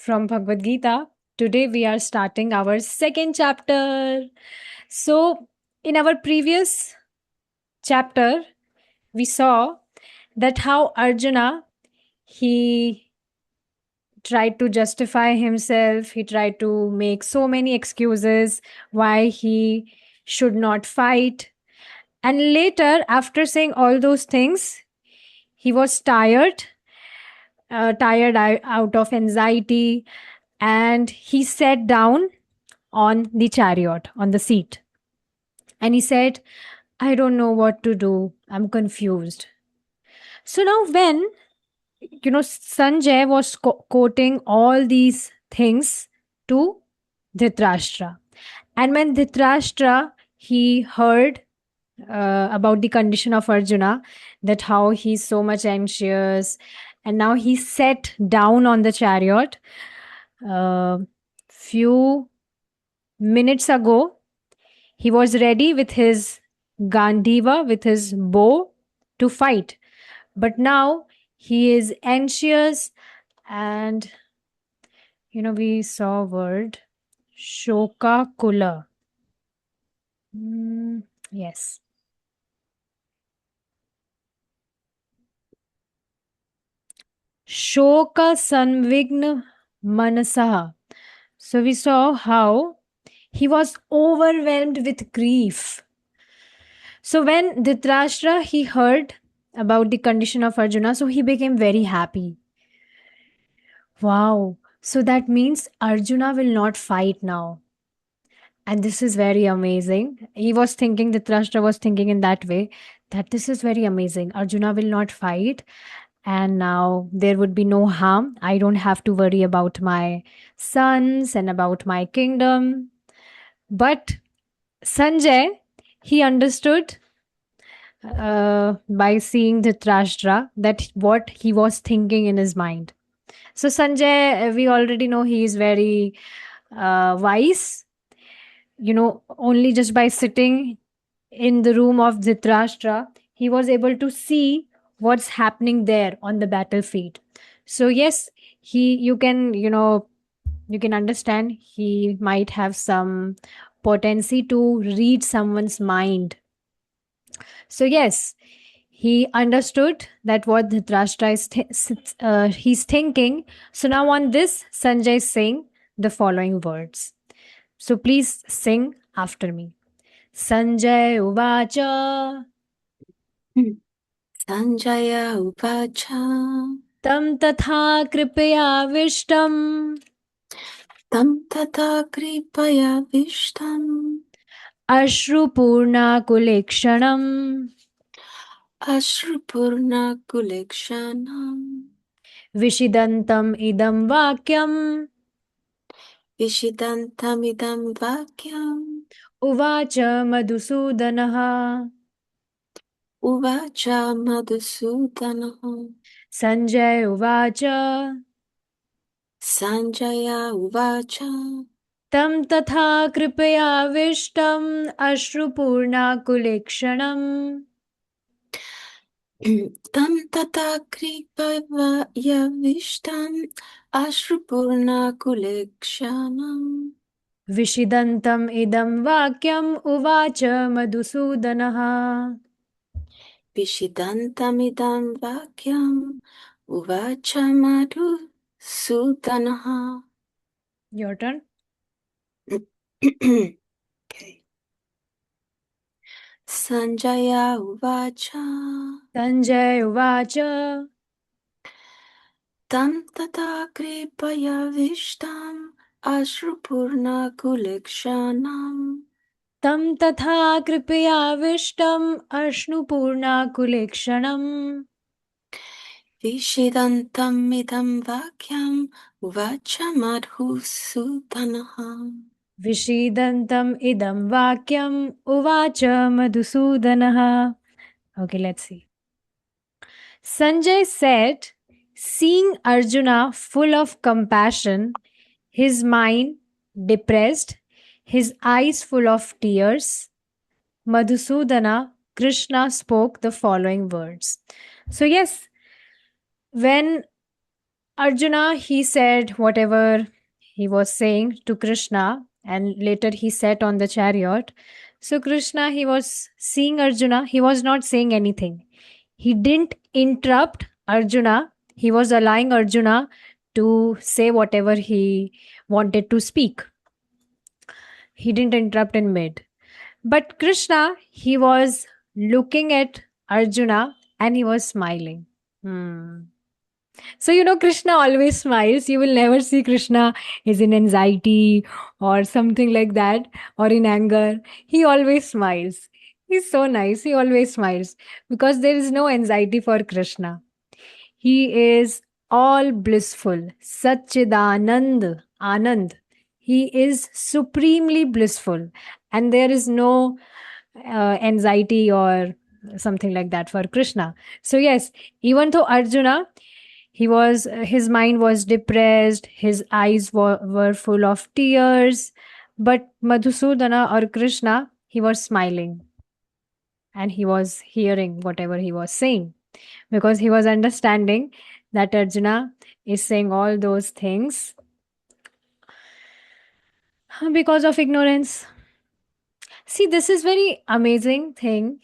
from Bhagavad Gita. Today we are starting our second chapter. So, in our previous chapter, we saw that how Arjuna he tried to justify himself, he tried to make so many excuses why he should not fight. And later, after saying all those things, he was tired out of anxiety, and he sat down on the chariot, on the seat. And he said, I don't know what to do. I'm confused. So now, when, Sanjay was quoting all these things to Dhritarashtra. And when Dhritarashtra, he heard about the condition of Arjuna, that how he's so much anxious, and now he sat down on the chariot. Few minutes ago, he was ready with his Gandiva, with his bow to fight. But now he is anxious, and we saw word Shoka Kula. Yes. Shoka Sanvigna Manasaha. So we saw how he was overwhelmed with grief. So when Dhritarashtra he heard about the condition of Arjuna, so he became very happy. Wow. So that means Arjuna will not fight now. And this is very amazing. He was thinking, Dhritarashtra was thinking in that way, that this is very amazing. Arjuna will not fight. And now there would be no harm. I don't have to worry about my sons and about my kingdom. But Sanjay, he understood by seeing Dhritarashtra that what he was thinking in his mind. So Sanjay, we already know he is very wise. Only just by sitting in the room of Dhritarashtra, he was able to see what's happening there on the battlefield. So yes, you can understand he might have some potency to read someone's mind. So yes, he understood that what Dhritarashtra is he's thinking. So now on this, Sanjay is saying the following words. So please sing after me. Sanjay Uvacha Sanjaya Uvacha Tam Tatha Kripayavistam Tam Tata Kripaya Vishtam Ashrupurna Kulekshanam Ashrupurna Kulekshanam Vishidantam Idam Vakyam Vishidantamidam Vakyam Uvacha Madhusudanaha. Uvacha Madhusudanaha Sanjay Uvacha Sanjaya Uvacha Tam Tatha Kripayavistam Ashrupurna Tam Tata Kripaya Vishtam Ashrupurna Kulekshanam Vishidantam idam vakyam uvacha Madhusudanaha. Vishidantamidam Vakyam Uvacha Madhusudanaha. Your turn. Okay. Sanjaya Uvacha Sanjay uvacha Tam Tata Kripaya Vishtam Ashrupurna Kulekshanam Tam tatha kripayavistam Ashnupurna Kulekshanam Vishidantamidam Vakyam Uvacha Madhusudanaha. Vishidantam idam vakyam uvacha Madhusudanaha. Okay, let's see. Sanjay said, seeing Arjuna full of compassion, his mind depressed, his eyes full of tears, Madhusudana, Krishna spoke the following words. So, yes, when Arjuna, he said whatever he was saying to Krishna, and later he sat on the chariot. So Krishna, he was seeing Arjuna, he was not saying anything. He didn't interrupt Arjuna, he was allowing Arjuna to say whatever he wanted to speak. He didn't interrupt in mid. But Krishna, he was looking at Arjuna and he was smiling. So, Krishna always smiles. You will never see Krishna is in anxiety or something like that or in anger. He always smiles. He's so nice. He always smiles because there is no anxiety for Krishna. He is all blissful. Satchidanand, Anand. He is supremely blissful. And there is no anxiety or something like that for Krishna. So, yes, even though Arjuna, his mind was depressed, his eyes were full of tears, but Madhusudana or Krishna, he was smiling and he was hearing whatever he was saying because he was understanding that Arjuna is saying all those things because of ignorance. See, this is very amazing thing.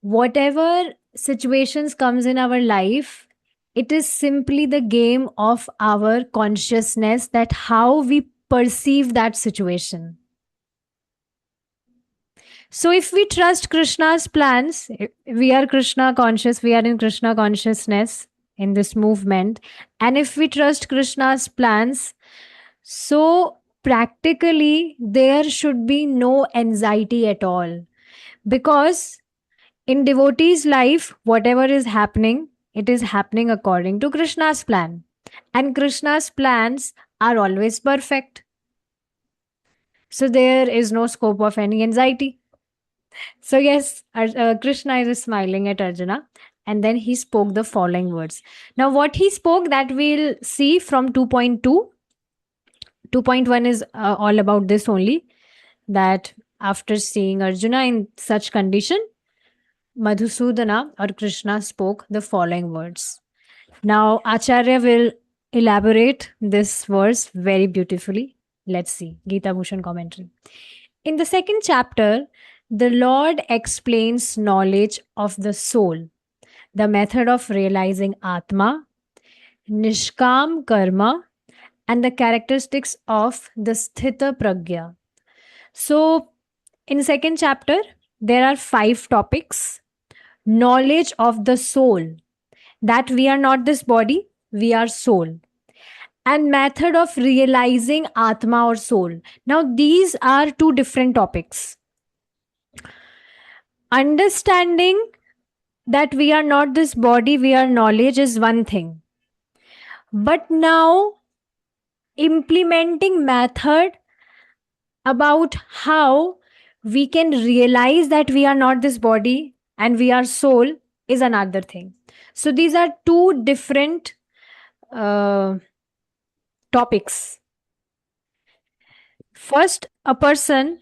Whatever situations comes in our life, it is simply the game of our consciousness, that how we perceive that situation. So if we trust Krishna's plans, we are Krishna conscious, we are in Krishna consciousness in this movement. And if we trust Krishna's plans, so practically there should be no anxiety at all. Because in devotee's life, whatever is happening, it is happening according to Krishna's plan. And Krishna's plans are always perfect. So there is no scope of any anxiety. So, yes, Krishna is smiling at Arjuna, and then he spoke the following words. Now, what he spoke, that we'll see from 2.2. 2.1 is all about this only, that after seeing Arjuna in such condition, Madhusudana or Krishna spoke the following words. Now, Acharya will elaborate this verse very beautifully. Let's see. Gita Bhushan commentary. In the second chapter, the Lord explains knowledge of the soul, the method of realizing Atma, Nishkam Karma, and the characteristics of the Sthita Pragya. So, in second chapter, there are 5 topics. Knowledge of the soul, that we are not this body, we are soul. And method of realizing Atma or soul. Now, these are 2 different topics. Understanding that we are not this body, we are knowledge is one thing. But now, implementing method about how we can realize that we are not this body and we are soul is another thing. So these are 2 different topics. First, a person,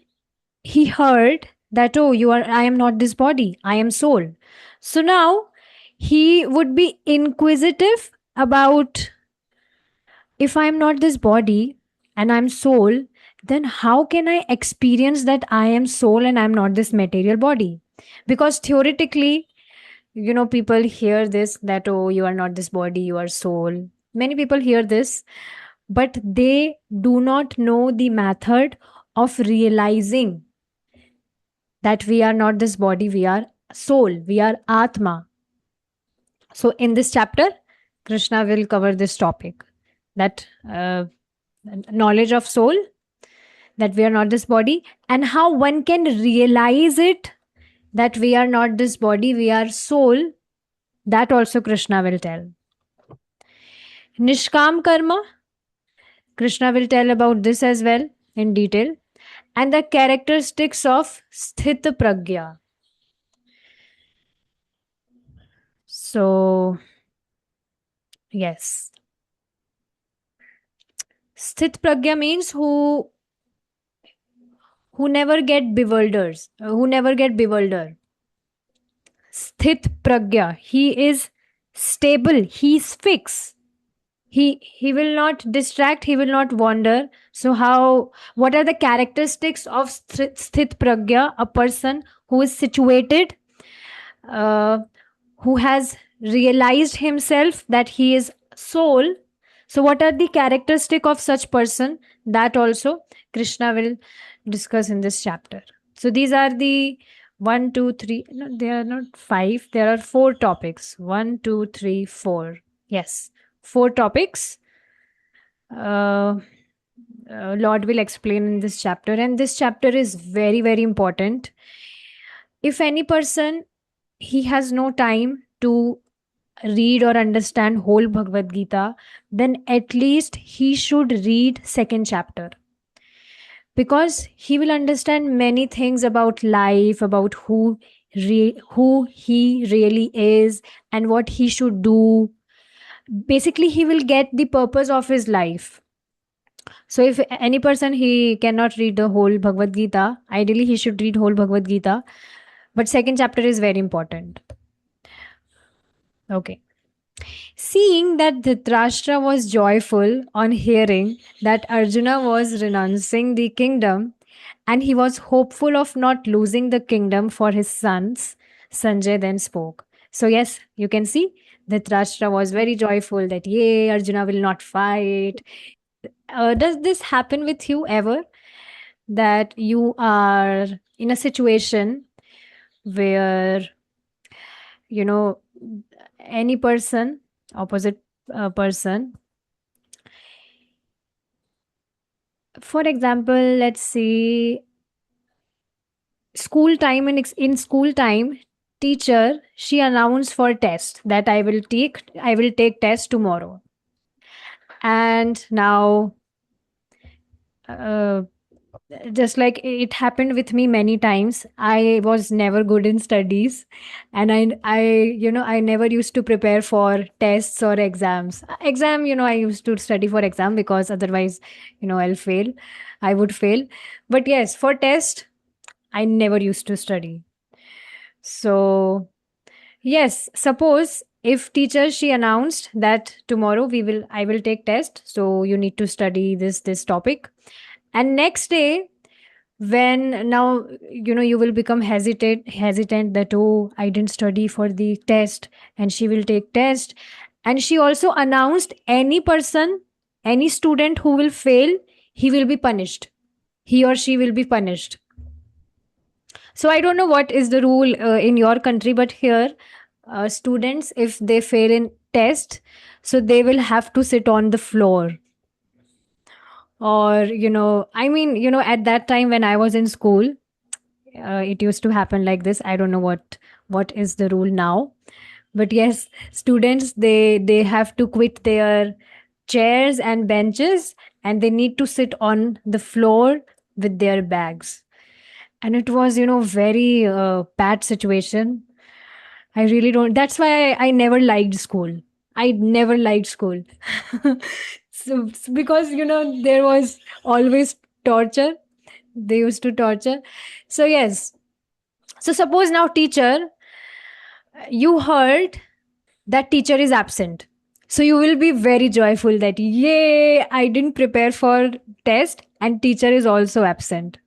he heard that, oh, I am not this body, I am soul. So now he would be inquisitive about, if I am not this body and I'm soul, then how can I experience that I am soul and I'm not this material body? Because theoretically, people hear this, that, oh, you are not this body, you are soul. Many people hear this, but they do not know the method of realizing that we are not this body, we are soul, we are Atma. So in this chapter, Krishna will cover this topic, that knowledge of soul, that we are not this body, and how one can realize it, that we are not this body, we are soul. That also Krishna will tell. Nishkam Karma, Krishna will tell about this as well in detail. And the characteristics of Sthita Pragya. So, yes. Sthit Pragya means who never get bewildered. Sthit Pragya, he is stable, he is fixed. He will not distract, he will not wander. So how, what are the characteristics of sthit pragya, a person who is situated, uh, who has realized himself that he is soul? So what are the characteristic of such person? That also Krishna will discuss in this chapter. So these are the one two three, no, there are not five, there are four topics. One, two, three, four. Yes, four topics. uh, Lord will explain in this chapter, and this chapter is very, very important. If any person, he has no time to read or understand whole Bhagavad Gita, then at least he should read second chapter, because he will understand many things about life, about who he really is and what he should do. Basically, he will get the purpose of his life. So if any person he cannot read the whole Bhagavad Gita, ideally he should read whole Bhagavad Gita. But second chapter is very important. Okay. Seeing that Dhritarashtra was joyful on hearing that Arjuna was renouncing the kingdom, and he was hopeful of not losing the kingdom for his sons, Sanjay then spoke. So yes, you can see Dhritarashtra was very joyful that yay, Arjuna will not fight. Does this happen with you ever? That you are in a situation where, you know, any person, opposite person, for example, let's say school time, in school time, teacher, she announced for test that I will take test tomorrow. And now, uh, just like it happened with me many times, I was never good in studies, and I never used to prepare for tests or exam. I used to study for exam, because otherwise, I would fail. But yes, for test, I never used to study. So yes, suppose if teacher she announced that tomorrow I will take test, so you need to study this topic, and next day, when now, you will become hesitant that, oh, I didn't study for the test, and she will take test. And she also announced, any student who will fail, he will be punished, he or she will be punished. So I don't know what is the rule in your country, but here, students, if they fail in test, so they will have to sit on the floor. Or, at that time when I was in school, it used to happen like this. I don't know what is the rule now, but yes, students, they have to quit their chairs and benches, and they need to sit on the floor with their bags. And it was, very bad situation. I really don't. That's why I never liked school. I never liked school. Because there was always torture. They used to torture. So yes. So suppose now, teacher, you heard that teacher is absent. So you will be very joyful that yay, I didn't prepare for test and teacher is also absent.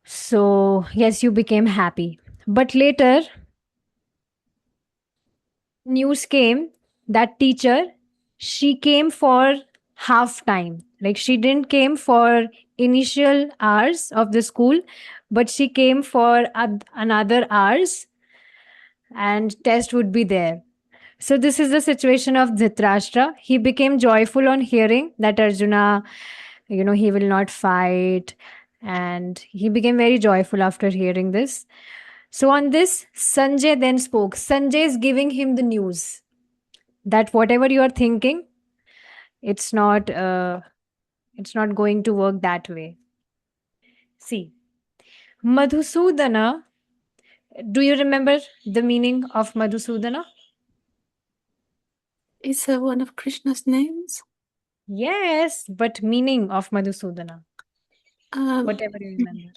So yes, you became happy. But later, news came that teacher, she came for half time. Like, she didn't came for initial hours of the school, but she came for another hours, and test would be there. So this is the situation of Dhritarashtra. He became joyful on hearing that Arjuna, he will not fight, and he became very joyful after hearing this. So on this, Sanjay then spoke. Sanjay is giving him the news that whatever you are thinking, it's not going to work that way. See, Madhusudana. Do you remember the meaning of Madhusudana? Is one of Krishna's names? Yes, but meaning of Madhusudana, Um, whatever you remember.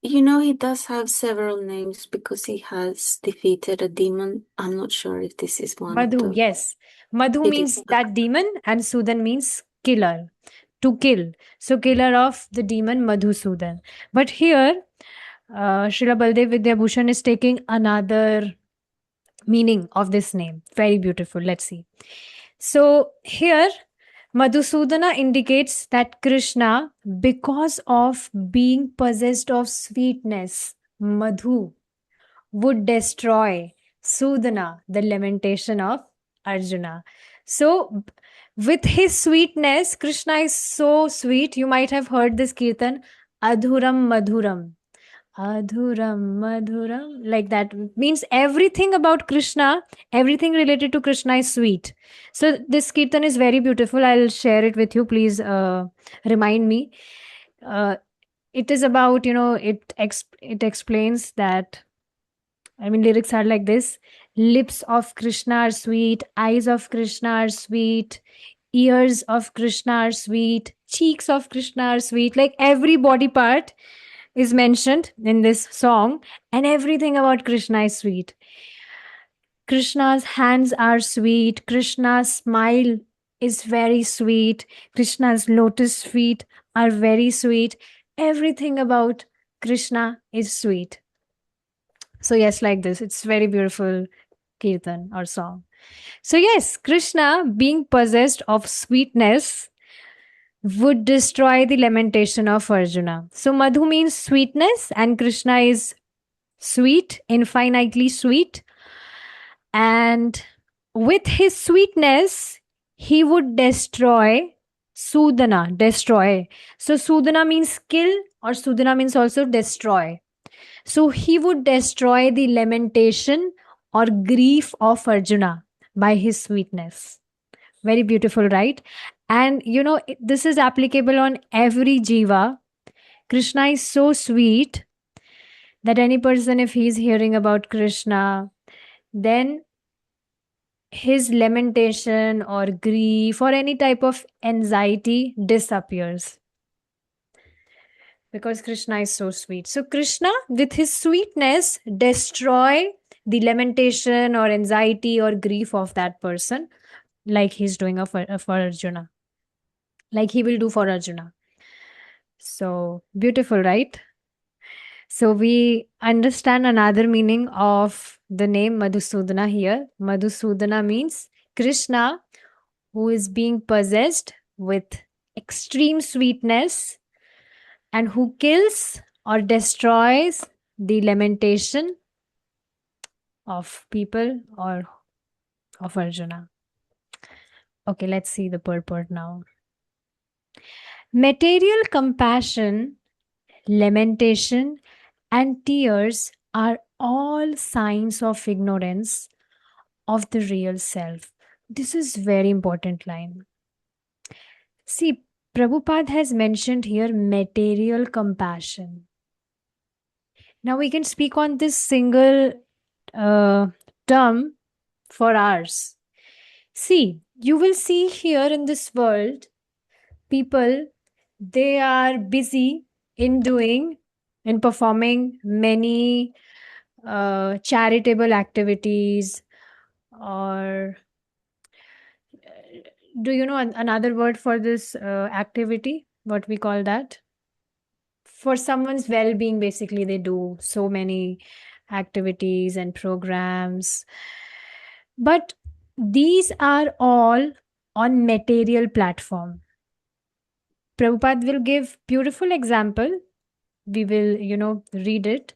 You know, he does have several names because he has defeated a demon. I'm not sure if this is one of Madhu, those. yes. Madhu It is. means that demon, and Sudan means killer, to kill. So, killer of the demon Madhusudan. But here, Srila Baldev Vidyabhushan is taking another meaning of this name. Very beautiful. Let's see. So, here, Madhusudana indicates that Krishna, because of being possessed of sweetness, Madhu, would destroy Sudana, the lamentation of Arjuna. So, with his sweetness, Krishna is so sweet. You might have heard this kirtan, Adhuram Madhuram. Adhuram Madhuram, like that means everything about Krishna, everything related to Krishna is sweet. So, this kirtan is very beautiful. I'll share it with you. Please remind me. Uh, it is about, it explains that, I mean, lyrics are like this: lips of Krishna are sweet, eyes of Krishna are sweet, ears of Krishna are sweet, cheeks of Krishna are sweet. Like every body part is mentioned in this song, and everything about Krishna is sweet. Krishna's hands are sweet, Krishna's smile is very sweet, Krishna's lotus feet are very sweet. Everything about Krishna is sweet. So, yes, like this. It's very beautiful kirtan or song. So, yes, Krishna, being possessed of sweetness, would destroy the lamentation of Arjuna. So, Madhu means sweetness, and Krishna is sweet, infinitely sweet. And with his sweetness, he would destroy Sudana, destroy. So, Sudana means kill, or Sudana means also destroy. So he would destroy the lamentation or grief of Arjuna by his sweetness. Very beautiful, right? And this is applicable on every jiva. Krishna is so sweet that any person, if he's hearing about Krishna, then his lamentation or grief or any type of anxiety disappears because Krishna is so sweet. So Krishna, with his sweetness, destroy the lamentation or anxiety or grief of that person, like he's doing for Arjuna, like he will do for Arjuna. So beautiful, right? So we understand another meaning of the name Madhusudana here. Madhusudana means Krishna, who is being possessed with extreme sweetness and who kills or destroys the lamentation of people or of Arjuna. Okay, let's see the purport now. Material compassion, lamentation, and tears are all signs of ignorance of the real self. This is very important line. See, Prabhupada has mentioned here material compassion. Now we can speak on this single term for hours. See, you will see here in this world, people, they are busy in performing many charitable activities, or do you know another word for this activity? What we call that? For someone's well-being, basically, they do so many activities and programs. But these are all on material platform. Prabhupada will give beautiful example. We will, read it.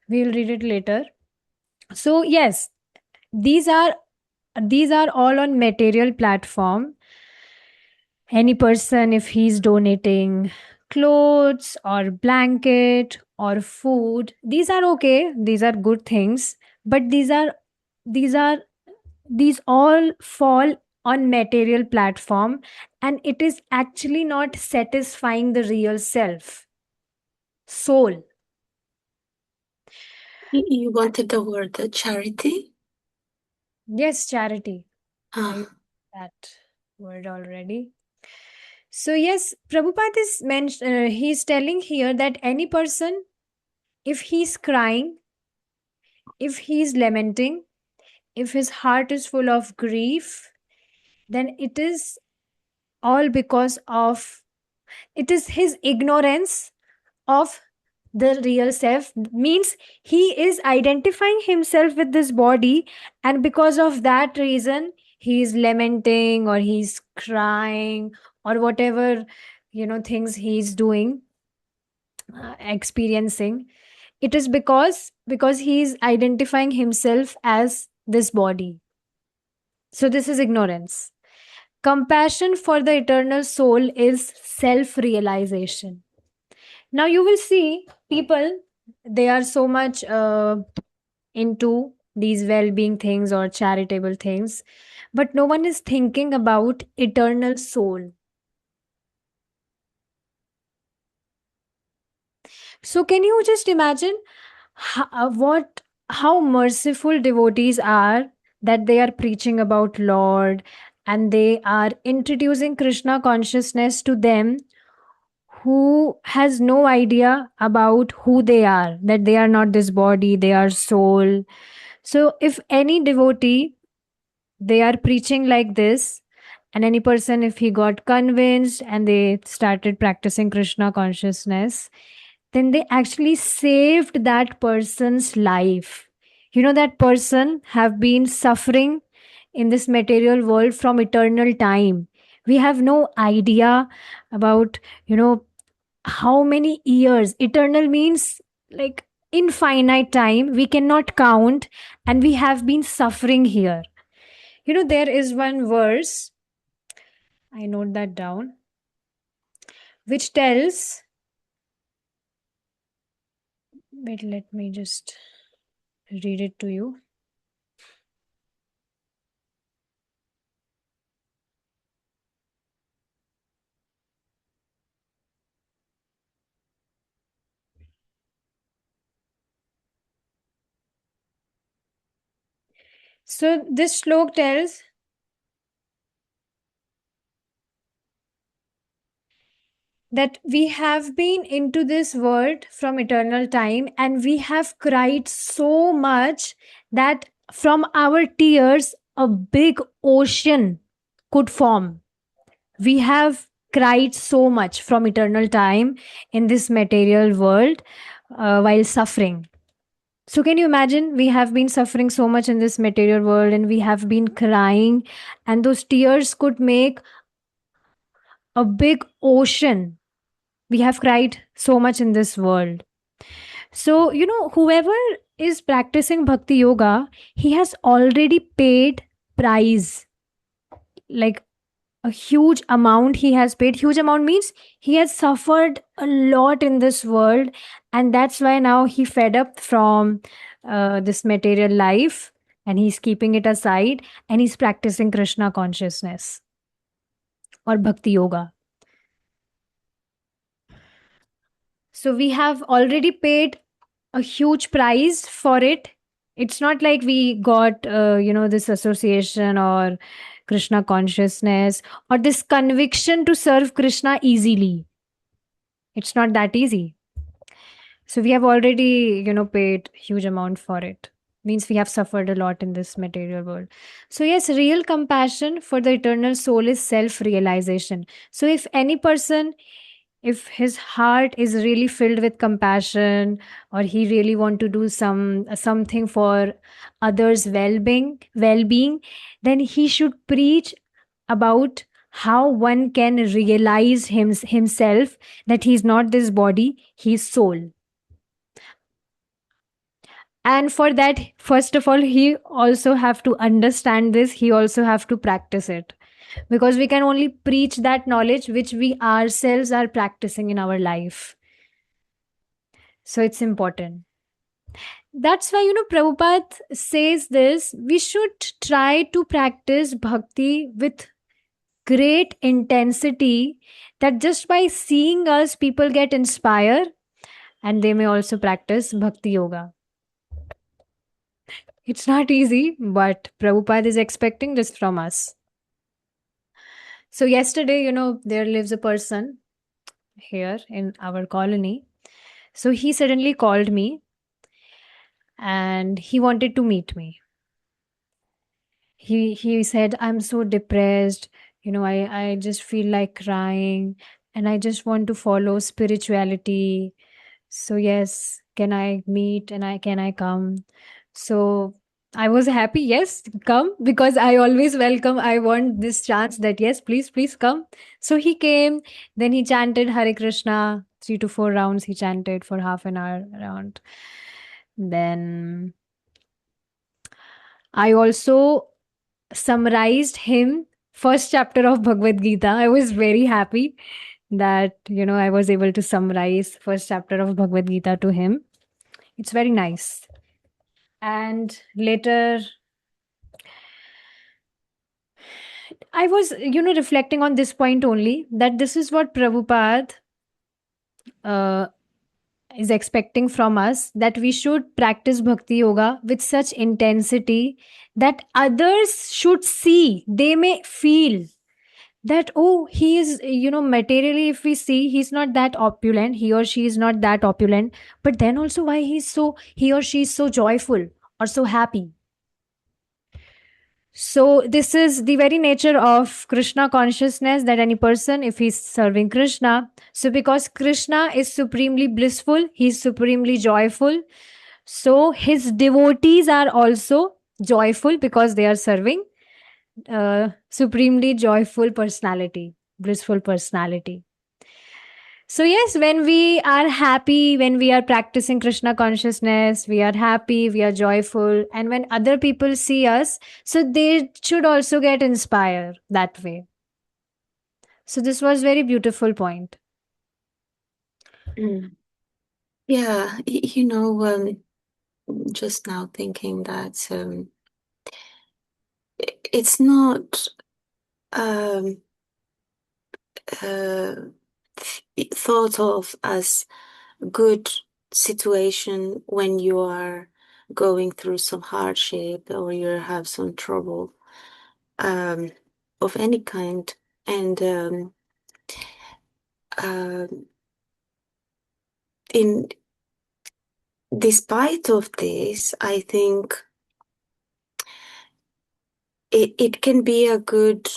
We will read it later. So yes, these are all on material platform. Any person, if he's donating clothes or blanket or food, these are okay, these are good things, but these are these all fall on material platform, and it is actually not satisfying the real self, soul. You wanted the word charity? Yes, charity. I Ah, used that word already. So yes, Prabhupada is he's telling here that any person, if he's crying, if he's lamenting, if his heart is full of grief, then it is all because of, it is his ignorance of the real self. Means he is identifying himself with this body, and because of that reason he is lamenting or he's crying or whatever, things he's doing, experiencing. It is because he is identifying himself as this body. So this is ignorance. Compassion for the eternal soul is self realization. Now you will see people, they are so much into these well being things or charitable things, but no one is thinking about eternal soul. So, can you just imagine how merciful devotees are, that they are preaching about Lord and they are introducing Krishna consciousness to them who has no idea about who they are, that they are not this body, they are soul. So if any devotee, they are preaching like this, and any person, if he got convinced and they started practicing Krishna consciousness, then they actually saved that person's life. That person have been suffering in this material world from eternal time. We have no idea about, how many years. Eternal means like infinite time, we cannot count, and we have been suffering here. There is one verse, I note that down, which tells, wait, let me just read it to you. So this slok tells that we have been into this world from eternal time, and we have cried so much that from our tears a big ocean could form. We have cried so much from eternal time in this material world, while suffering. So, can you imagine? We have been suffering so much in this material world and we have been crying, and those tears could make a big ocean. We have cried so much in this world. So, whoever is practicing bhakti yoga, he has already paid price, like a huge amount he has paid. Huge amount means he has suffered a lot in this world, and that's why now he fed up from this material life, and he's keeping it aside, and he's practicing Krishna consciousness or bhakti yoga. So we have already paid a huge price for it. It's not like we got, this association or Krishna consciousness or this conviction to serve Krishna easily. It's not that easy. So we have already, paid huge amount for it. Means we have suffered a lot in this material world. So yes, real compassion for the eternal soul is self-realization. So if any person, if his heart is really filled with compassion, or he really want to do something for others well-being, then he should preach about how one can realize himself, that he's not this body, he's soul. And for that, first of all, he also have to understand this, he also have to practice it, because we can only preach that knowledge which we ourselves are practicing in our life. So it's important. That's why, Prabhupada says this, we should try to practice bhakti with great intensity, that just by seeing us, people get inspired and they may also practice bhakti yoga. It's not easy, but Prabhupada is expecting this from us. So, yesterday, there lives a person here in our colony. So he suddenly called me and he wanted to meet me. He said, I'm so depressed, I just feel like crying, and I just want to follow spirituality. So yes, can I meet and I can I come? So I was happy, yes, come, because I always welcome. I want this chance that yes, please, please come. So he came, then he chanted Hare Krishna, 3 to 4 rounds he chanted for half an hour around. Then I also summarized him first chapter of Bhagavad Gita. I was very happy that I was able to summarize first chapter of Bhagavad Gita to him. It's very nice. And later I was reflecting on this point only, that this is what Prabhupada uh, is expecting from us, that we should practice bhakti yoga with such intensity that others should see, they may feel that, oh, he is, materially, if we see, he's not that opulent, he or she is not that opulent, but then also why he or she is so joyful or so happy. So this is the very nature of Krishna consciousness, that any person, if he's serving Krishna, so because Krishna is supremely blissful, he's supremely joyful, so his devotees are also joyful because they are serving supremely joyful personality, blissful personality. So, yes, when we are happy, when we are practicing Krishna consciousness, we are happy, we are joyful. And when other people see us, so they should also get inspired that way. So, this was very beautiful point. Mm. Yeah, just now thinking that it's not um, uh, thought of as good situation when you are going through some hardship or you have some trouble um, of any kind. And um, in despite of this, I think it can be a good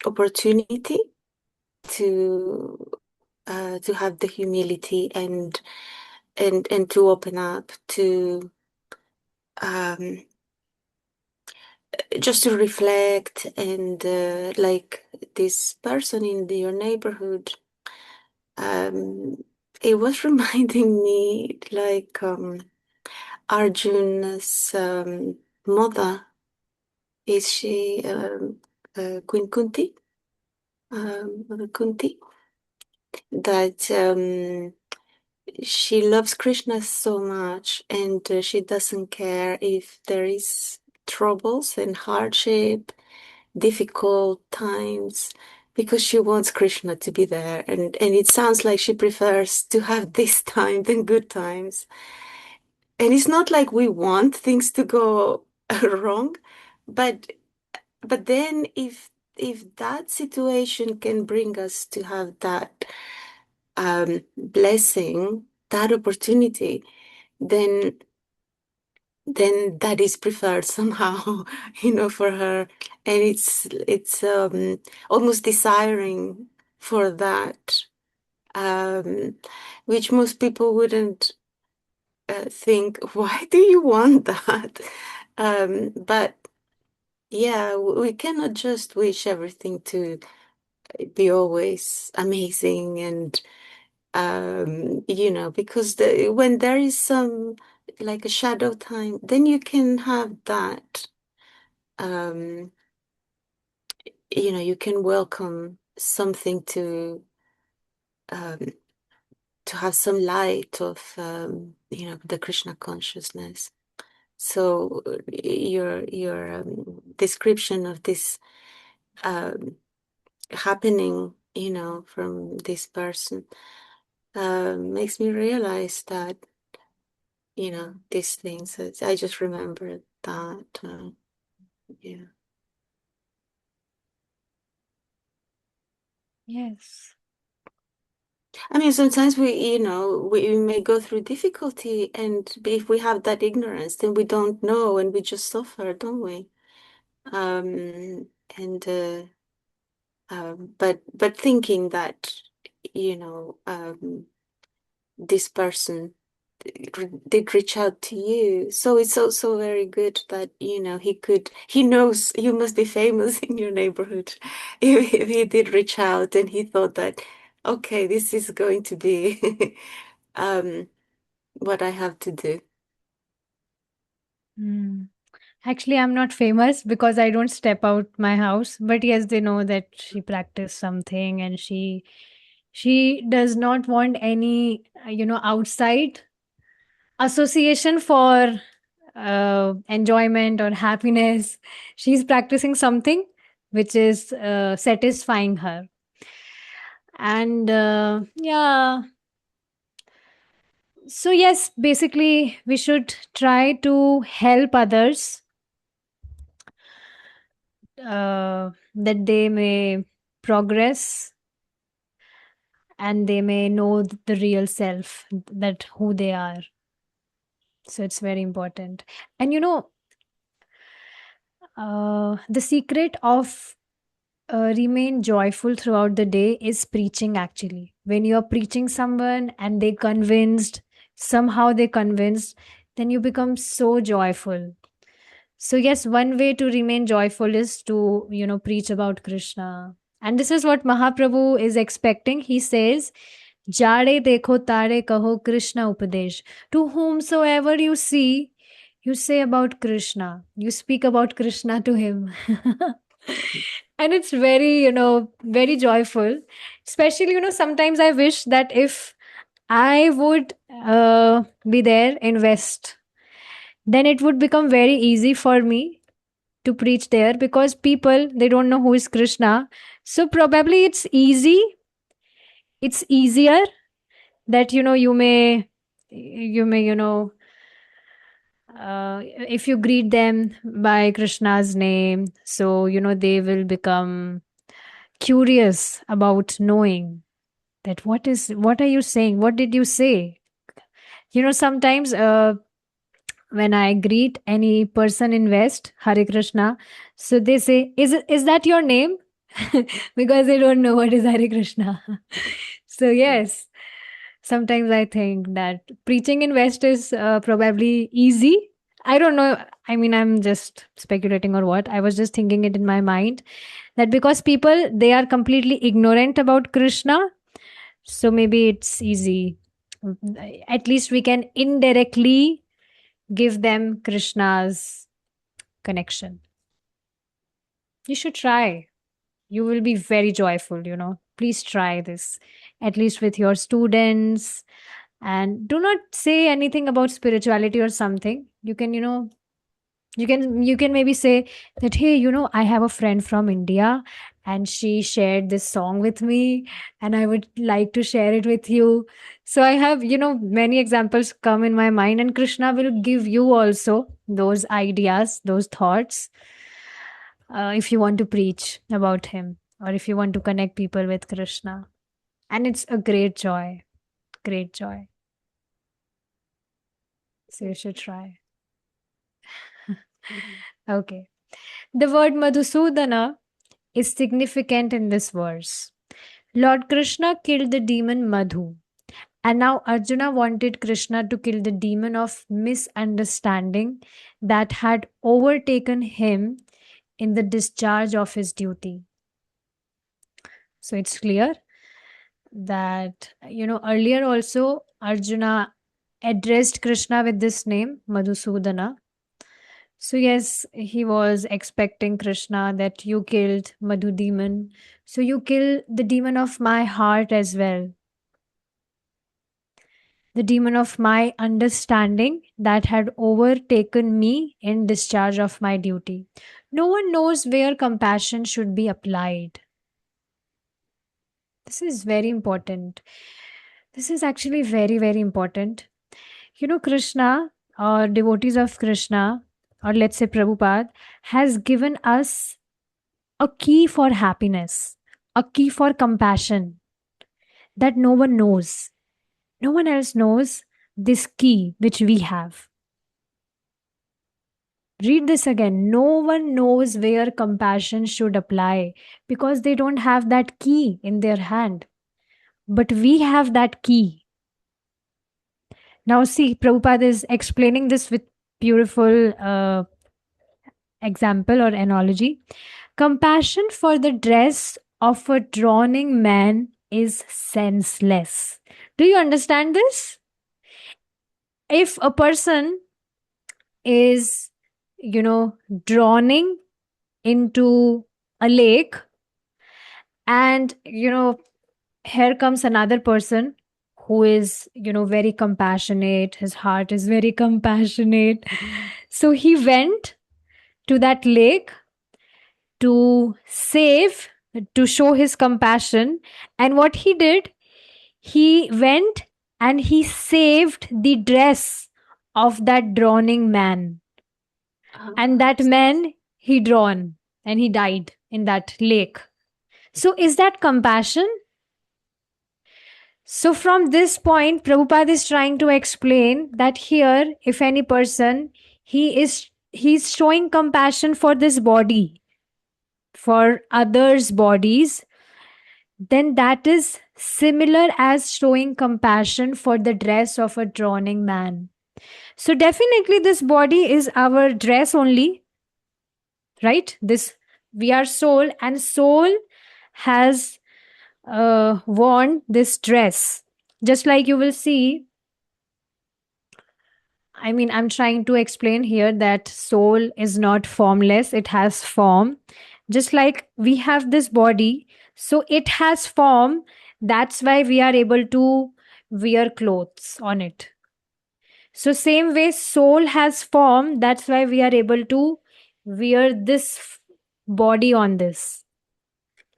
opportunity to have the humility and to open up to um, just to reflect and like this person in your neighborhood, it was reminding me like Arjuna's mother. Is she Queen Kunti? Mother Kunti? That she loves Krishna so much, and she doesn't care if there is troubles and hardship, difficult times, because she wants Krishna to be there. And it sounds like she prefers to have this time than good times. And it's not like we want things to go wrong, but then if that situation can bring us to have that blessing, that opportunity, then that is preferred somehow, for her. And it's almost desiring for that, um, which most people wouldn't think, why do you want that? But yeah, we cannot just wish everything to be always amazing and because when there is some like a shadow time, then you can have that you can welcome something um, to have some light of the Krishna consciousness. So your description of this happening, from this person makes me realize that these things. I just remembered that. Yeah. Yes. I mean, sometimes we may go through difficulty, and if we have that ignorance, then we don't know, and we just suffer, don't we? Um, and but thinking that, you know, this person did reach out to you, so it's also very good that, he knows you must be famous in your neighborhood. If he did reach out and he thought that, okay, this is going to be um what I have to do. Mm. Actually, I'm not famous because I don't step out my house. But yes, they know that she practiced something, and she does not want any outside association for enjoyment or happiness. She's practicing something which is satisfying her. And yeah, so yes, basically we should try to help others, that they may progress and they may know the real self, that who they are. So it's very important. And the secret of remain joyful throughout the day is preaching. Actually, when you are preaching someone and they convinced, somehow they convinced, then you become so joyful. So yes, one way to remain joyful is to preach about Krishna. And this is what Mahaprabhu is expecting. He says, Jare dekho tare kaho Krishna upadesh. To whomsoever you see, you say about Krishna. You speak about Krishna to him. And it's very, very joyful. Especially, sometimes I wish that if I would be there in West, then it would become very easy for me to preach there, because people, they don't know who is Krishna. So probably it's easier that you may if you greet them by Krishna's name, so they will become curious about knowing that what are you saying, what did you say. Sometimes when I greet any person in West, Hare Krishna, so they say, is that your name? Because they don't know what is Hare Krishna. So yes, sometimes I think that preaching in West is probably easy. I don't know. I mean, I'm just speculating or what. I was just thinking it in my mind that because people, they are completely ignorant about Krishna, so maybe it's easy. At least we can indirectly give them Krishna's connection. You should try. You will be very joyful. Please try this, at least with your students. And do not say anything about spirituality or something. You can maybe say that, hey, I have a friend from India, and she shared this song with me, and I would like to share it with you. So I have many examples come in my mind, and Krishna will give you also those ideas, those thoughts, if you want to preach about him, or if you want to connect people with Krishna. And it's a great joy. So you should try. Okay. The word Madhusudana is significant in this verse. Lord Krishna killed the demon Madhu, and now Arjuna wanted Krishna to kill the demon of misunderstanding that had overtaken him in the discharge of his duty. So it's clear that, earlier also Arjuna addressed Krishna with this name, Madhusudana. So yes, he was expecting Krishna that you killed Madhu demon. So you kill the demon of my heart as well. The demon of my understanding that had overtaken me in discharge of my duty. No one knows where compassion should be applied. This is very important. This is actually very, very important. Krishna, or devotees of Krishna, or let's say Prabhupada, has given us a key for happiness, a key for compassion. that no one knows. No one else knows this key which we have. Read this again. No one knows where compassion should apply because they don't have that key in their hand. But we have that key. Now, see, Prabhupada is explaining this with beautiful example or analogy. Compassion for the dress of a drowning man is senseless. Do you understand this? If a person is, drowning into a lake, and, here comes another person who is, very compassionate. His heart is very compassionate. So he went to that lake to save, to show his compassion. And what he did, he went and he saved the dress of that drowning man. And that man, he drowned and he died in that lake. So is that compassion? So from this point, Prabhupada is trying to explain that here, if any person, he's showing compassion for this body, for others' bodies, then that is similar as showing compassion for the dress of a drowning man. So definitely this body is our dress only, right? This, we are soul, and soul has worn this dress. Just like you will see, I mean, I'm trying to explain here that soul is not formless, it has form. Just like we have this body, so it has form. That's why we are able to wear clothes on it. So, same way, soul has form. That's why we are able to wear this body on this.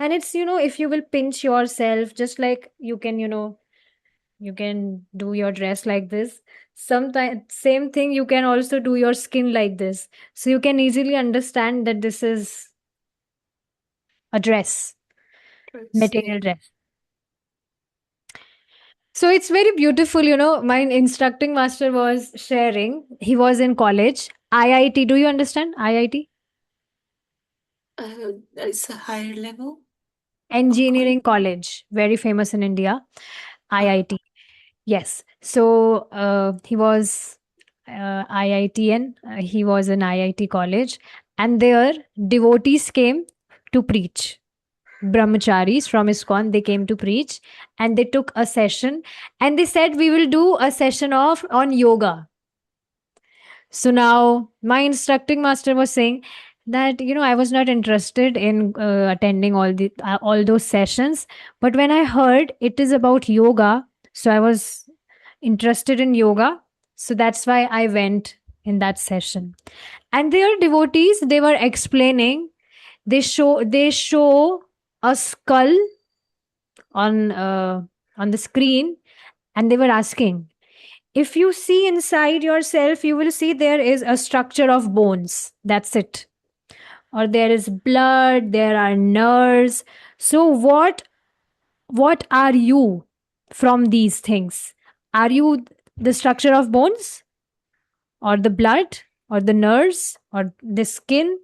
And it's, if you will pinch yourself, just like you can, you can do your dress like this. Sometimes same thing, you can also do your skin like this, so you can easily understand that this is a dress, material dress. So it's very beautiful. My instructing master was sharing, he was in college, IIT. Do you understand IIT? It's a higher level. Engineering college, very famous in India. IIT. Yes. So he was IITN. He was in IIT college, and there devotees came to preach. Brahmacharis from ISKCON, they came to preach, and they took a session, and they said we will do a session of on yoga. So now my instructing master was saying that, I was not interested in attending all those sessions, but when I heard it is about yoga, so I was interested in yoga. So that's why I went in that session. And their devotees, they were explaining, they show a skull on the screen, and they were asking, if you see inside yourself, you will see there is a structure of bones. That's it. Or there is blood, there are nerves. So what are you from these things? Are you the structure of bones, or the blood, or the nerves, or the skin?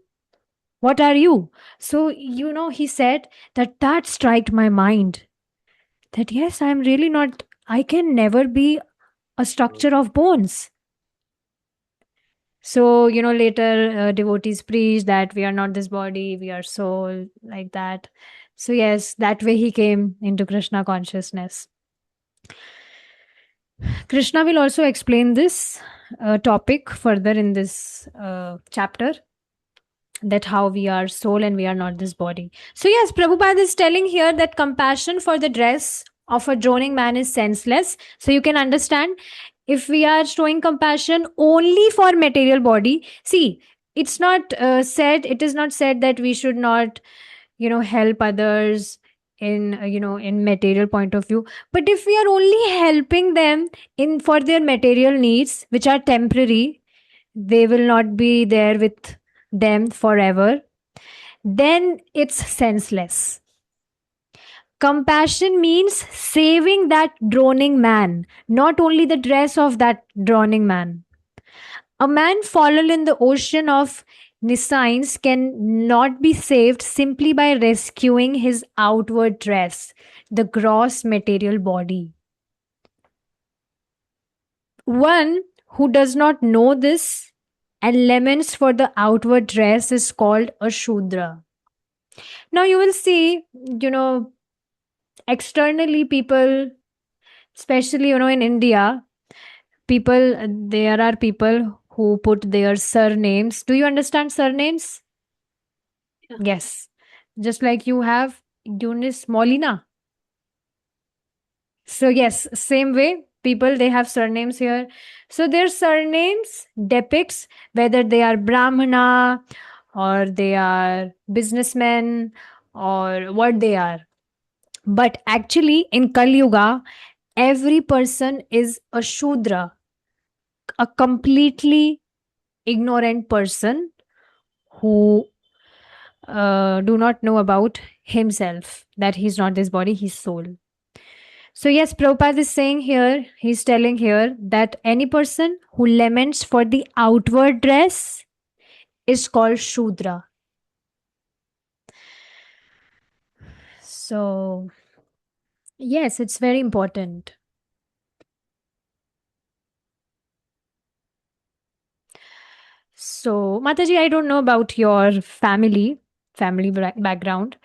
What are you? So, he said that struck my mind, that yes, I'm really not, I can never be a structure of bones. So, later devotees preach that we are not this body, we are soul, like that. So, yes, that way he came into Krishna consciousness. Krishna will also explain this topic further in this chapter, that how we are soul and we are not this body. So, yes, Prabhupada is telling here that compassion for the dress of a droning man is senseless. So, you can understand, if we are showing compassion only for material body, see, it's not it is not said that we should not, help others in, in material point of view. But if we are only helping them in for their material needs, which are temporary, they will not be there with them forever, then it's senseless. Compassion means saving that drowning man, not only the dress of that drowning man. A man fallen in the ocean of nescience can not be saved simply by rescuing his outward dress, the gross material body. One who does not know this and laments for the outward dress is called a Shudra. Now you will see, you know, externally people, especially, in India, people, there are people who put their surnames. Do you understand surnames? Yeah. Yes. Just like you have Eunice Molina. So yes, same way people they have surnames here. So their surnames depicts whether they are Brahmana or they are businessmen or what they are. But actually in Kali Yuga, every person is a Shudra, a completely ignorant person who do not know about himself, that he's not this body, he's soul. So, yes, Prabhupada is saying here, he's telling here that any person who laments for the outward dress is called Shudra. So, yes, it's very important. So, Mataji, I don't know about your family background,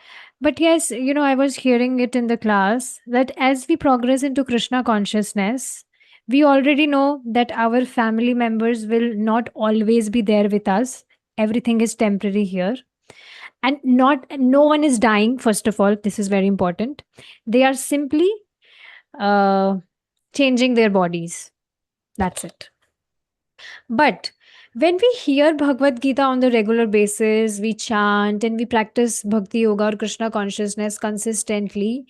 but yes, I was hearing it in the class that as we progress into Krishna consciousness, we already know that our family members will not always be there with us. Everything is temporary here. And not no one is dying, first of all. This is very important. They are simply uh, changing their bodies. That's it. But when we hear Bhagavad Gita on the regular basis, we chant and we practice Bhakti Yoga or Krishna consciousness consistently,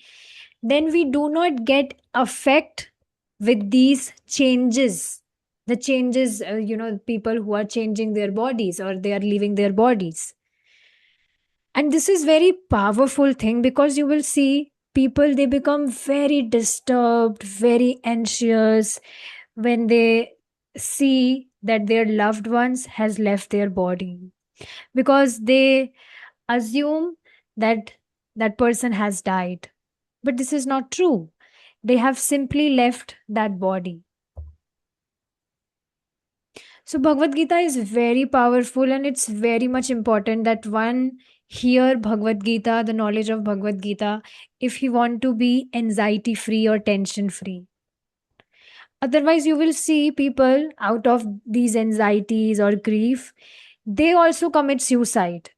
then we do not get affect with these changes. The changes, people who are changing their bodies or they are leaving their bodies. And this is very powerful thing because you will see people they become very disturbed, very anxious when they see that their loved ones has left their body, because they assume that that person has died, but this is not true. They have simply left that body. So Bhagavad Gita is very powerful and it's very much important that one hear Bhagavad Gita, the knowledge of Bhagavad Gita, if he want to be anxiety free or tension free. Otherwise, you will see people out of these anxieties or grief, they also commit suicide.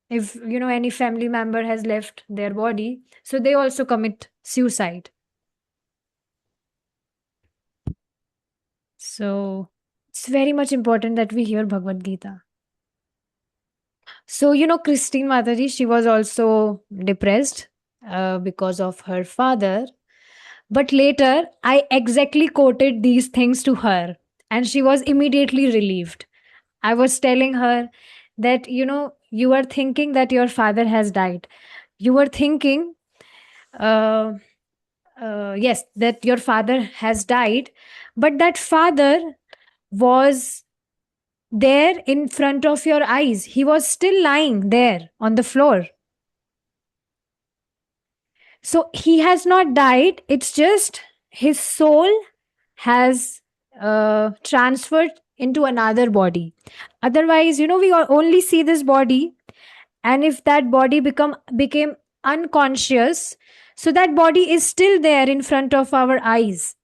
If any family member has left their body, so they also commit suicide. So it's very much important that we hear Bhagavad Gita. So, Christine Mataji, she was also depressed because of her father. But later, I exactly quoted these things to her, and she was immediately relieved. I was telling her that, you are thinking that your father has died. You were thinking, uh, yes, that your father has died, but that father was there in front of your eyes. He was still lying there on the floor. So he has not died. It's just his soul has transferred into another body. Otherwise, we only see this body, and if that body became unconscious, so that body is still there in front of our eyes.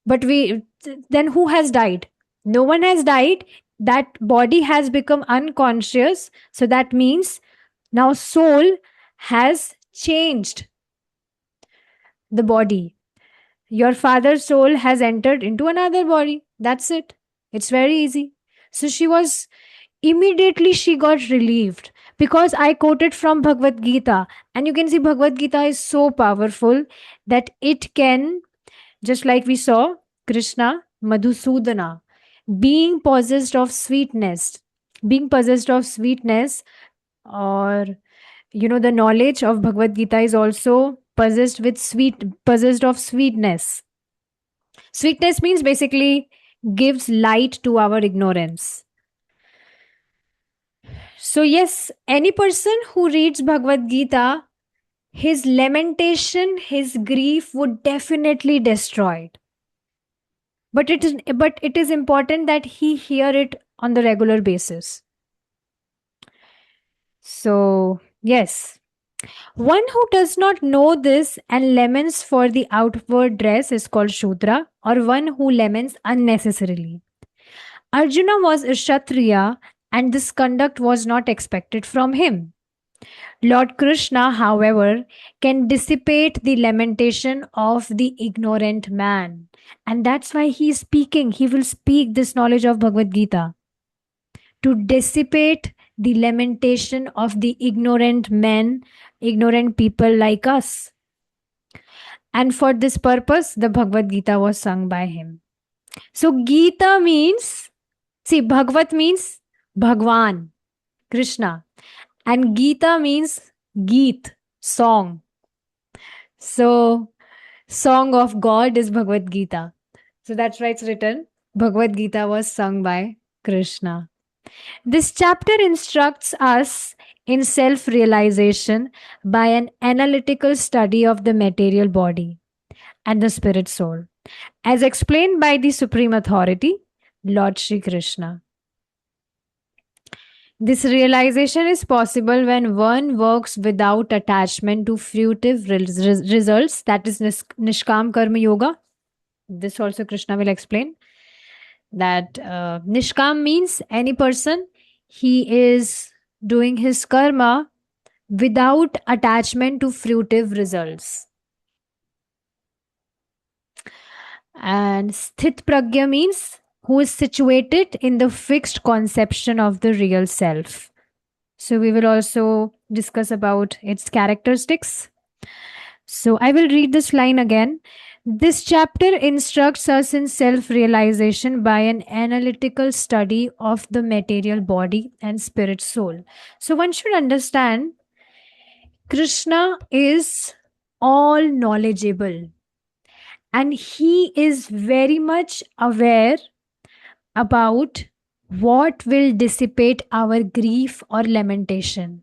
But then who has died? No one has died. That body has become unconscious. So that means now soul has changed the body. Your father's soul has entered into another body. That's it. It's very easy. So immediately she got relieved because I quoted from Bhagavad Gita. And you can see Bhagavad Gita is so powerful that it can, just like we saw Krishna, Madhusudana, being possessed of sweetness, being possessed of sweetness, or the knowledge of Bhagavad Gita is also possessed of sweetness. Sweetness means basically gives light to our ignorance. So, yes, any person who reads Bhagavad Gita, his lamentation, his grief would definitely destroy it. But it is important that he hear it on the regular basis. So, yes, one who does not know this and laments for the outward dress is called Shudra, or one who laments unnecessarily. Arjuna was a Kshatriya, and this conduct was not expected from him. Lord Krishna, however, can dissipate the lamentation of the ignorant man. And that's why he is speaking. He will speak this knowledge of Bhagavad Gita to dissipate the lamentation of the ignorant men, ignorant people like us. And for this purpose, the Bhagavad Gita was sung by him. So, Gita means, see, Bhagavad means Bhagwan, Krishna. And Gita means Geet, song. So, song of God is Bhagavad Gita. So that's why it's written Bhagavad Gita was sung by Krishna. This chapter instructs us in self realization by an analytical study of the material body and the spirit soul, as explained by the Supreme Authority, Lord Shri Krishna. This realization is possible when one works without attachment to fruitive results, that is Nishkam Karma Yoga. This also Krishna will explain. That Nishkam means any person, he is doing his karma without attachment to fruitive results. And Sthit Pragya means who is situated in the fixed conception of the real self. So we will also discuss about its characteristics. So I will read this line again. This chapter instructs us in self realization by an analytical study of the material body and spirit soul. So one should understand Krishna is all knowledgeable and he is very much aware about what will dissipate our grief or lamentation.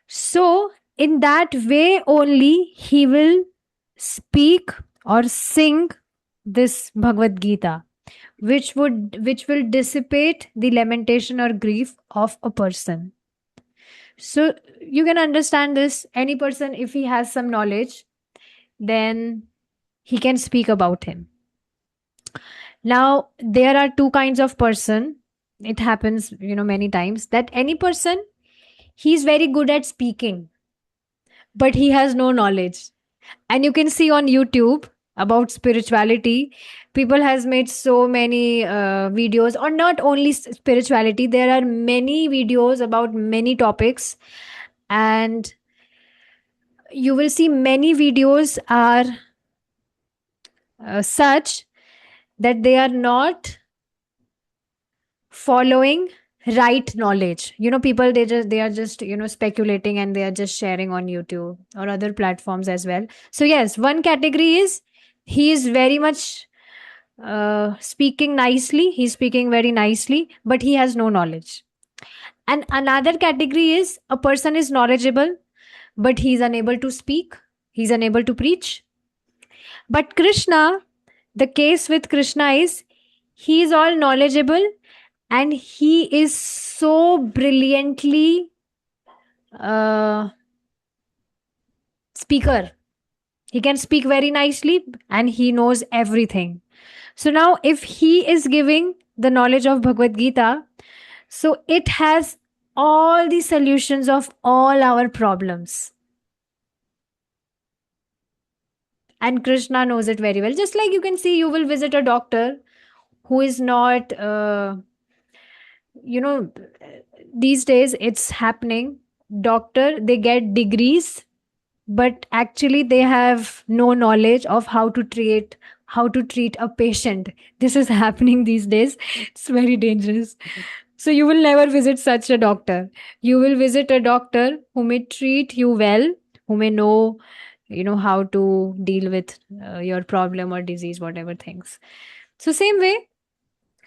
So, in that way only, he will speak or sing this Bhagavad Gita, which will dissipate the lamentation or grief of a person. So you can understand this. Any person, if he has some knowledge, then he can speak about him. Now, there are two kinds of person. It happens, many times that any person, he's very good at speaking, but he has no knowledge. And you can see on YouTube about spirituality, people has made so many videos, or not only spirituality, there are many videos about many topics, and you will see many videos are such that they are not following right knowledge. People, they are just speculating, and they are just sharing on YouTube or other platforms as well. So yes, one category is he is very much speaking nicely, he's speaking very nicely, but he has no knowledge. And another category is a person is knowledgeable, but he's unable to speak, he's unable to preach. But Krishna, the case with Krishna is he is all knowledgeable and he is so brilliantly speaker. He can speak very nicely and he knows everything. So now if he is giving the knowledge of Bhagavad Gita, so it has all the solutions of all our problems. And Krishna knows it very well. Just like you can see, you will visit a doctor who is not, these days it's happening. Doctor, they get degrees, but actually they have no knowledge of how to treat a patient. This is happening these days. It's very dangerous. So you will never visit such a doctor. You will visit a doctor who may treat you well, who may know, how to deal with your problem or disease, whatever things. So same way,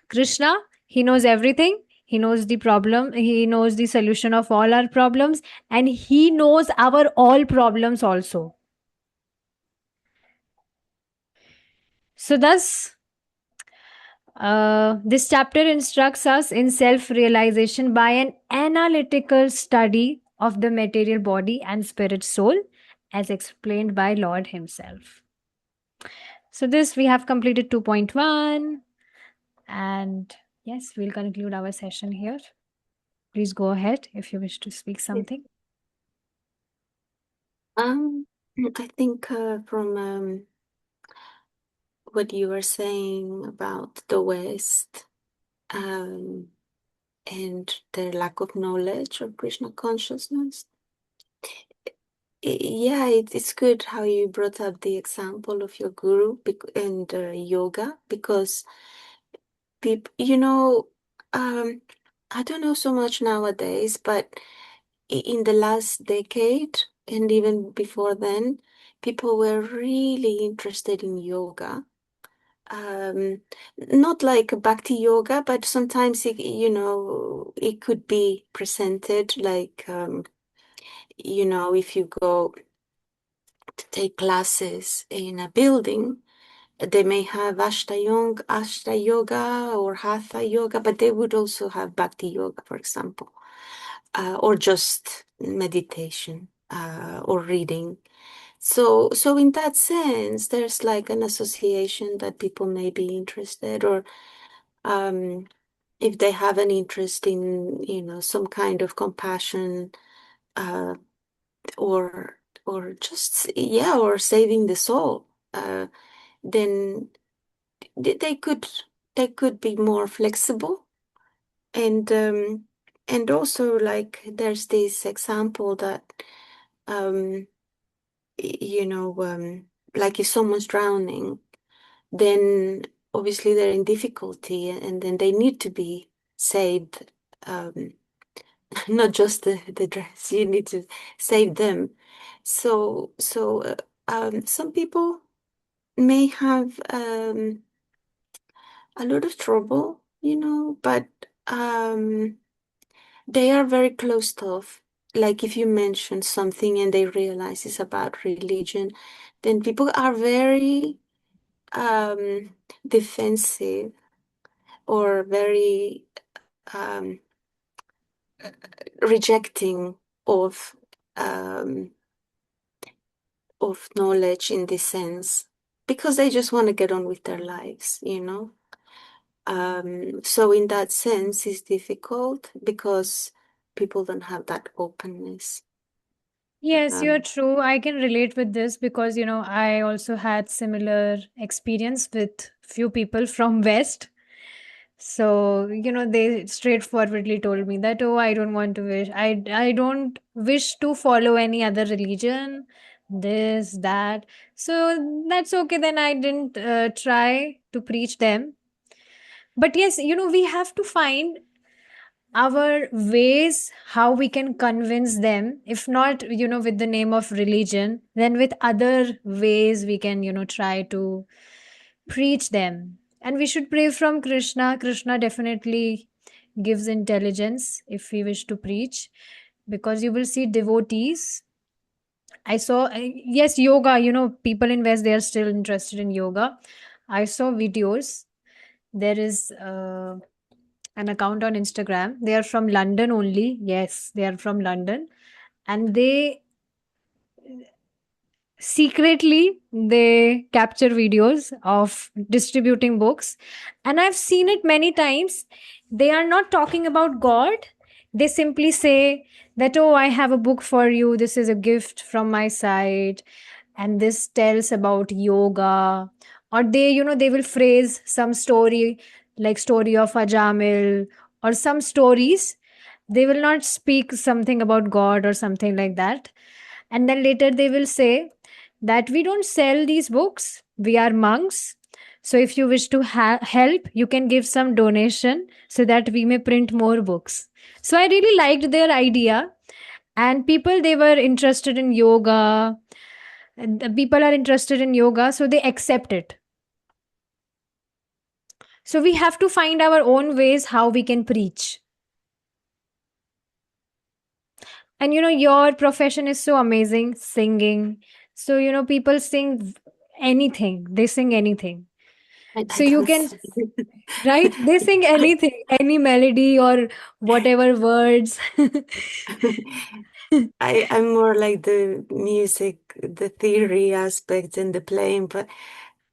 Krishna, he knows everything. He knows the problem. He knows the solution of all our problems, and he knows our all problems also. So thus, this chapter instructs us in self realization by an analytical study of the material body and spirit soul, as explained by Lord Himself. So, this we have completed 2.1, and yes, we'll conclude our session here. Please go ahead if you wish to speak something. I think from what you were saying about the West and their lack of knowledge of Krishna consciousness, yeah, it's good how you brought up the example of your guru and yoga, because people, I don't know so much nowadays, but in the last decade and even before then, people were really interested in yoga. Um, Not like bhakti yoga, but sometimes it could be presented like, if you go to take classes in a building, they may have Ashta yoga or Hatha yoga, but they would also have Bhakti yoga, for example, or just meditation or reading. So in that sense, there's like an association that people may be interested, or um, if they have an interest in, some kind of compassion, uh, or just, yeah, or saving the soul, then they could be more flexible. And also, like, there's this example that um like if someone's drowning, then obviously they're in difficulty, and then they need to be saved. um Not just the dress, you need to save them. So some people may have a lot of trouble, but they are very closed off. Like if you mention something and they realize it's about religion, then people are very defensive, or very um, rejecting of um, of knowledge in this sense, because they just want to get on with their lives. So in that sense, it's difficult because people don't have that openness. Yes, you're Um, true. I can relate with this because, I also had similar experience with few people from West. So, they straightforwardly told me that, oh, I don't want to I don't wish to follow any other religion, this, that. So that's okay. Then I didn't try to preach them. But yes, we have to find our ways how we can convince them, if not with the name of religion, then with other ways we can try to preach them. And we should pray from Krishna. Krishna definitely gives intelligence if we wish to preach, because you will see devotees. I saw, yes, yoga, people in West, they are still interested in yoga. I saw videos. There is an account on Instagram. They are from London only. Yes, they are from London. And they secretly they capture videos of distributing books, and I've seen it many times. They are not talking about God. They simply say that, oh, I have a book for you, this is a gift from my side, and this tells about yoga. Or they will phrase some story, like story of Ajamil, or some stories. They will not speak something about God or something like that. And then later they will say that we don't sell these books, we are monks. So if you wish to help, you can give some donation so that we may print more books. So I really liked their idea, and people, they were interested in yoga, and the people are interested in yoga, so they accept it. So we have to find our own ways how we can preach. And your profession is so amazing, singing. So people sing anything, they sing anything. I So you don't can, see. right, they sing anything, any melody or whatever words. I'm more like the music, the theory aspect and the playing, but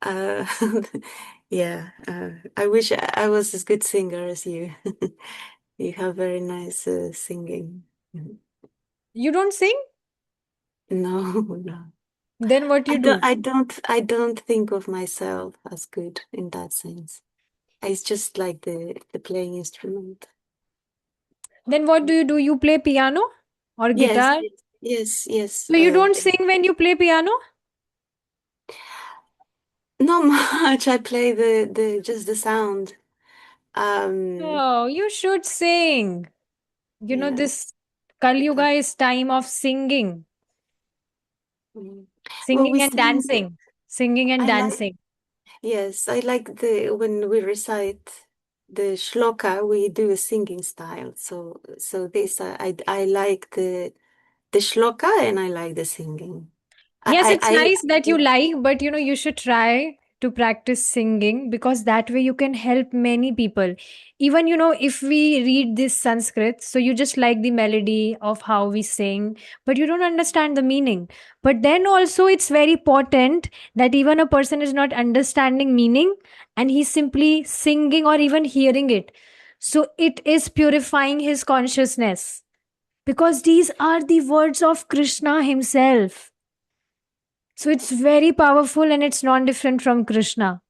uh, yeah, I wish I was as good singer as you. You have very nice singing. Mhm. You don't sing? No, no. Then what you do? I don't think of myself as good in that sense. It's just like the playing instrument. Then what do? You play piano or Yes, guitar? yes, yes. So you don't sing when you play piano? Not much. I play the just the sound. Um, Oh, you should sing. yeah. This Kali Uh, Yuga is time of singing, mm. Well, singing we and sing. dancing, singing and I like. dancing. Yes, I like the when we recite the shloka, we do a singing style. So this I like the shloka and I like the singing. Yes, it's I nice that you yeah. like, but you should try to practice singing, because that way you can help many people. Even, if we read this Sanskrit, so you just like the melody of how we sing, but you don't understand the meaning. But then also, it's very important that even a person is not understanding meaning and he's simply singing or even hearing it. So it is purifying his consciousness, because these are the words of Krishna himself. So it's very powerful and it's non different from Krishna.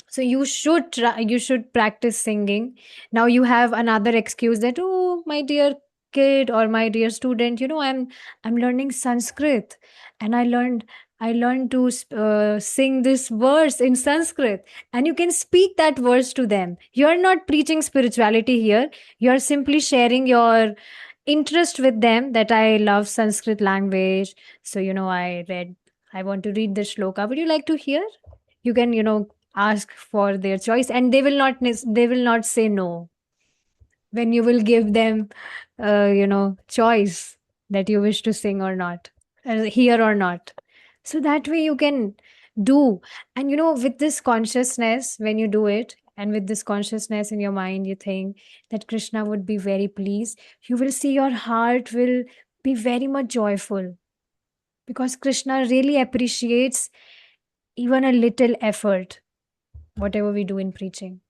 So you should try, you should practice singing. Now you have another excuse that, oh, my dear kid or my dear student, I'm learning Sanskrit, and I learned to sing this verse in Sanskrit, and you can speak that verse to them. You are not preaching spirituality here. You are simply sharing your interest with them, that I love Sanskrit language. So I want to read the shloka. Would you like to hear? You can ask for their choice, and they will not say no when you will give them choice that you wish to sing or not, hear or not. So that way you can do. And with this consciousness, when you do it, and with this consciousness in your mind, you think that Krishna would be very pleased, you will see your heart will be very much joyful, because Krishna really appreciates even a little effort, whatever we do in preaching.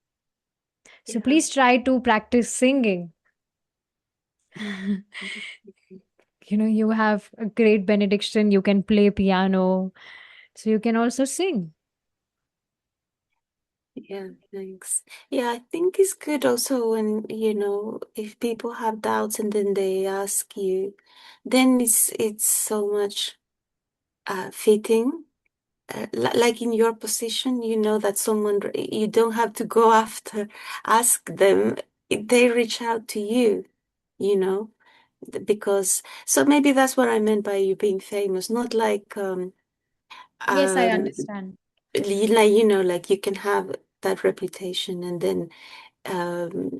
So Yeah. please try to practice singing. You have a great benediction, you can play piano, so you can also sing. Yeah, thanks. Yeah, I think it's good also when, if people have doubts and then they ask you, then it's so much fitting. Like in your position, you know that someone you don't have to go after, ask them. They reach out to you, you know, because so maybe that's what I meant by you being famous, not like Yes, I um understand. like like you can have that reputation and then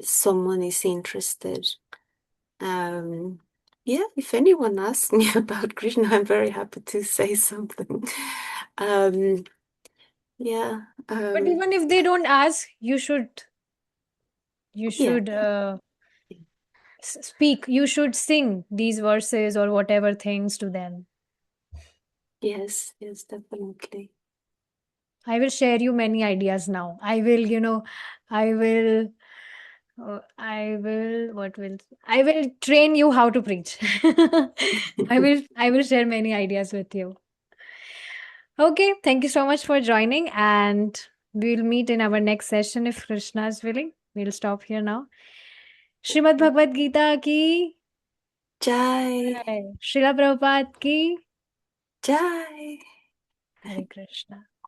someone is interested. Um, yeah, if anyone asks me about Krishna, I'm very happy to say something. Um, yeah, But even if they don't ask, you yeah, should speak, you should sing these verses or whatever things to them. yes, yes, definitely. I will share you many ideas now. I will I will train you how to preach. I will share many ideas with you. Okay, thank you so much for joining, and we'll meet in our next session if Krishna is willing. We'll stop here now. Shrimad Bhagavad Gita ki Jai, jai. Srila Prabhupada ki Jai. Hare Krishna.